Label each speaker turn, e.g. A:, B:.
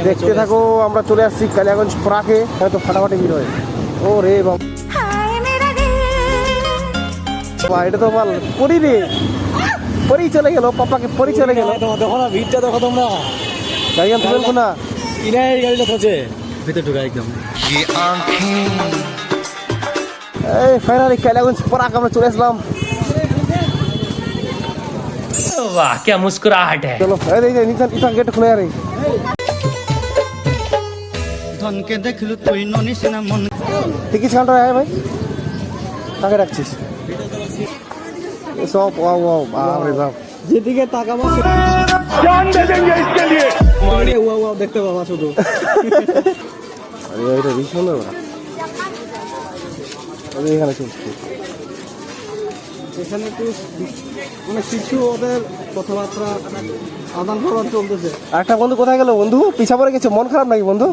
A: দেখতে থাকো। আমরা চলে আসছি কালিয়াগঞ্জ প্রাকে, হয়তো ফাটাফাটি ভিড় হয়। ও রে বাবা, এটা তো বল পরি রে, পরি চলে গেল, পাপাকে পরি চলে গেল।
B: দেখো না ভিড়টা, দেখো তোমরা।
A: গাড়ি আমি তুলবো না,
B: ইনাই গাড়িটা খোঁজে ভিতরে ঢুকা একদম।
A: এই ফাইনালি কালিয়াগঞ্জ প্রাক আমরা চলে আসলাম।
C: वाह क्या मुस्कुराहट है।
A: চলো নিচা গেট খুলে আরে
B: ধনকে দেখলু তুই ননিসিনা মন।
A: টিকিট কাউন্টার আয় ভাই, কাকে রাখছিস? সব ওয়াও ওয়াও, বাপ রে বাপ,
B: যেদিকে তাকাবো
A: জান দে দেंगे इसके लिए।
B: ওয়াও ওয়াও দেখতে পাবা শুধু।
A: আরে এটা ভীষণ সুন্দর। আমি এখানে চলছি,
B: এখানে একটু মানে কিছু ওদের কথাবার্তা আদান প্রদান চলতেছে।
A: একটা বন্ধু কোথায় গেল? বন্ধু পিছা পড়ে গেছে, মন খারাপ নাকি বন্ধু?